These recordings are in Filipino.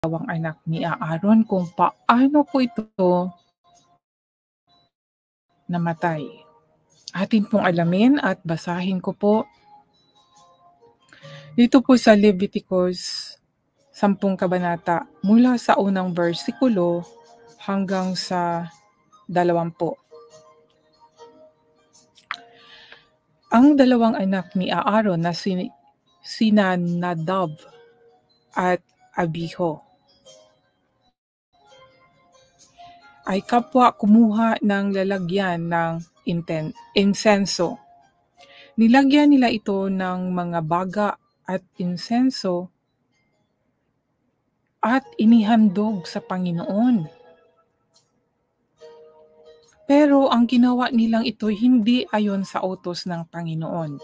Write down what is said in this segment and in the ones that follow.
dalawang anak ni Aaron kung paano po ito namatay. Atin pong alamin at basahin ko po dito po sa Leviticus 10 kabanata mula sa unang versikulo hanggang sa 20. Ang dalawang anak ni Aaron na sina Nadab at Abiho ay kapwa kumuha ng lalagyan ng insenso. Nilagyan nila ito ng mga baga at insenso at inihandog sa Panginoon. Pero ang ginawa nilang ito hindi ayon sa utos ng Panginoon.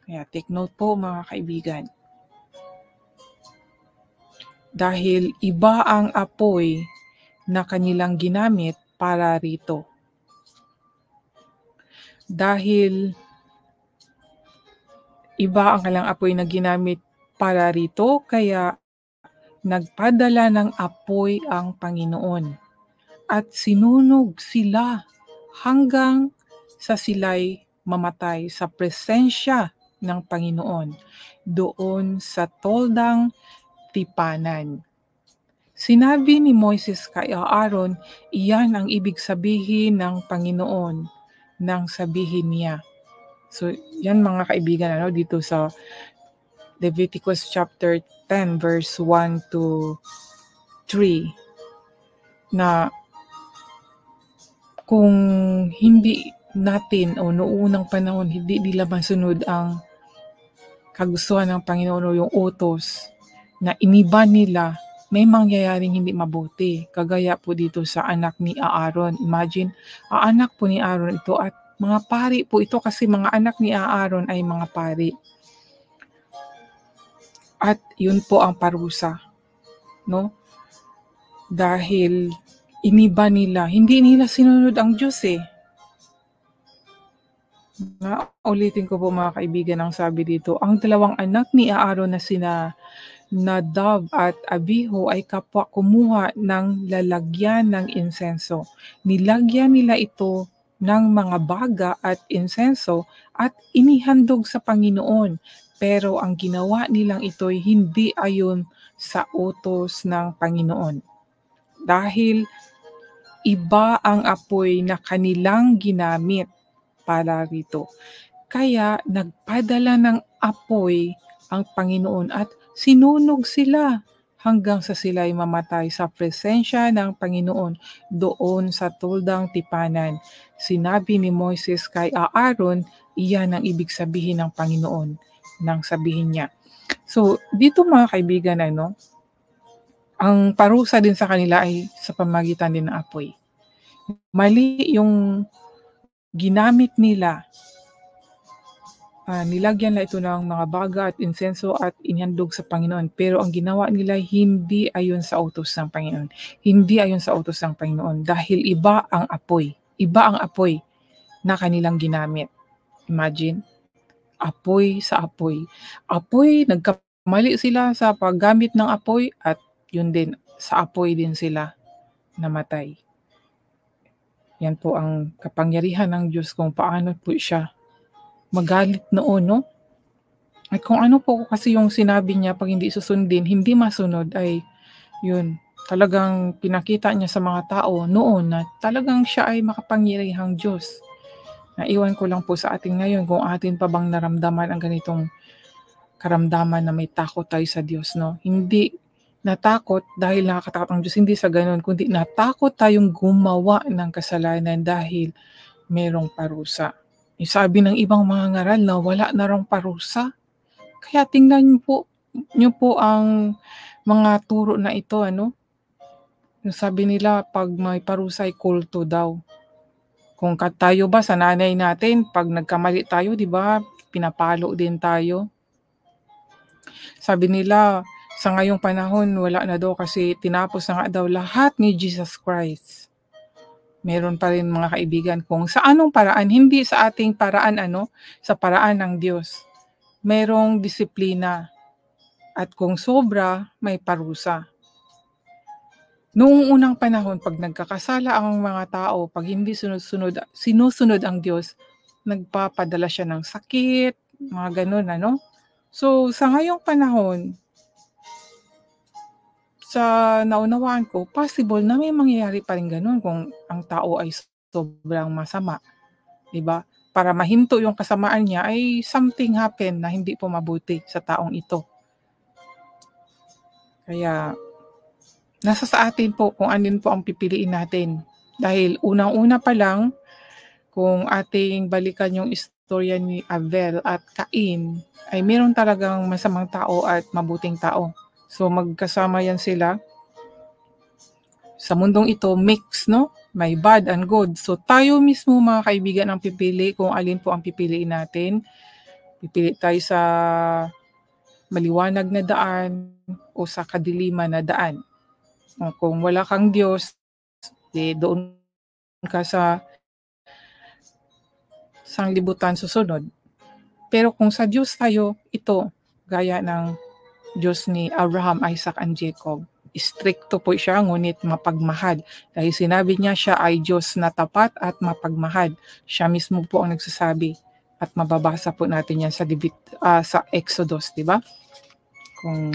Kaya take note po mga kaibigan. Dahil iba ang apoy na kanilang ginamit para rito. Dahil iba ang kanilang apoy na ginamit para rito, kaya nagpadala ng apoy ang Panginoon. At sinunog sila hanggang sa sila'y mamatay sa presensya ng Panginoon doon sa toldang tipanan. Sinabi ni Moises kay Aaron, iyan ang ibig sabihin ng Panginoon nang sabihin niya. So, yan mga kaibigan, dito sa Leviticus chapter 10 verse 1 to 3 na kung hindi natin o noong unang panahon hindi nila masunod ang kagustuhan ng Panginoon o yung utos na iniba nila, may mangyayaring hindi mabuti. Kagaya po dito sa anak ni Aaron. Imagine, anak po ni Aaron ito at mga pari po ito kasi mga anak ni Aaron ay mga pari. At yun po ang parusa, no? Dahil iniba nila, hindi nila sinunod ang Diyos eh. Ulitin ko po mga kaibigan ang sabi dito, ang dalawang anak ni Aaron na sina Nadab at Abiho ay kapwa kumuha ng lalagyan ng insenso. Nilagyan nila ito ng mga baga at insenso at inihandog sa Panginoon. Pero ang ginawa nilang ito'y hindi ayon sa utos ng Panginoon. Dahil iba ang apoy na kanilang ginamit para rito. Kaya nagpadala ng apoy ang Panginoon at sinunog sila hanggang sa sila'y mamatay sa presensya ng Panginoon doon sa toldang tipanan. Sinabi ni Moises kay Aaron, iyan ang ibig sabihin ng Panginoon nang sabihin niya. So, dito mga kaibigan, ang parusa din sa kanila ay sa pamagitan din ng apoy. Mali yung ginamit nila. Nilagyan nila ito ng mga baga at insenso at inhandog sa Panginoon. Pero ang ginawa nila hindi ayon sa utos ng Panginoon. Hindi ayon sa utos ng Panginoon dahil iba ang apoy. Iba ang apoy na kanilang ginamit. Imagine, apoy sa apoy. Apoy, nagkamali sila sa paggamit ng apoy at yun din, sa apoy din sila namatay. Yan po ang kapangyarihan ng Diyos kung paano po siya magalit noon, no? At kung ano po kasi yung sinabi niya pag hindi susundin, hindi masunod ay yun, talagang pinakita niya sa mga tao noon na talagang siya ay makapangyarihang Diyos. Naiwan ko lang po sa atin ngayon kung atin pa bang naramdaman ang ganitong karamdaman na may takot tayo sa Diyos, no? Hindi natakot dahil nakakatakot ang Diyos, hindi sa ganun, kundi natakot tayong gumawa ng kasalanan dahil merong parusa. Sabi ng ibang mga ngaral na wala na rang parusa. Kaya tingnan niyo po ang mga turo na ito, Sabi nila pag may parusa ay kulto daw. Kung tayo ba sa nanay natin, pag nagkamali tayo, di ba, pinapalo din tayo. Sabi nila, sa ngayong panahon, wala na daw kasi tinapos na nga daw lahat ni Jesus Christ. Meron pa rin mga kaibigan kung sa anong paraan, hindi sa ating paraan, sa paraan ng Diyos. Merong disiplina at kung sobra, may parusa. Noong unang panahon 'pag nagkakasala ang mga tao, 'pag hindi sinusunod ang Diyos, nagpapadala siya ng sakit, mga gano'n ano. So, sa ngayong panahon, sa naunawaan ko, possible na may mangyayari pa rin gano'n kung ang tao ay sobrang masama, 'di ba? Para mahinto yung kasamaan niya ay something happen na hindi po mabuti sa taong ito. Kaya nasa sa atin po kung alin po ang pipiliin natin. Dahil unang-una pa lang, kung ating balikan yung istorya ni Abel at Cain, ay meron talagang masamang tao at mabuting tao. So magkasama yan sila. Sa mundong ito, mix, no? May bad and good. So tayo mismo mga kaibigan ang pipili kung alin po ang pipiliin natin. Pipili tayo sa maliwanag na daan o sa kadiliman na daan. Kung wala kang Diyos, doon ka sa sanglibutan susunod. Pero kung sa Diyos tayo, ito, gaya ng Diyos ni Abraham, Isaac, and Jacob, stricto po siya, ngunit mapagmahal. Dahil sinabi niya siya ay Diyos na tapat at mapagmahal. Siya mismo po ang nagsasabi. At mababasa po natin yan sa Exodus, di ba? Kung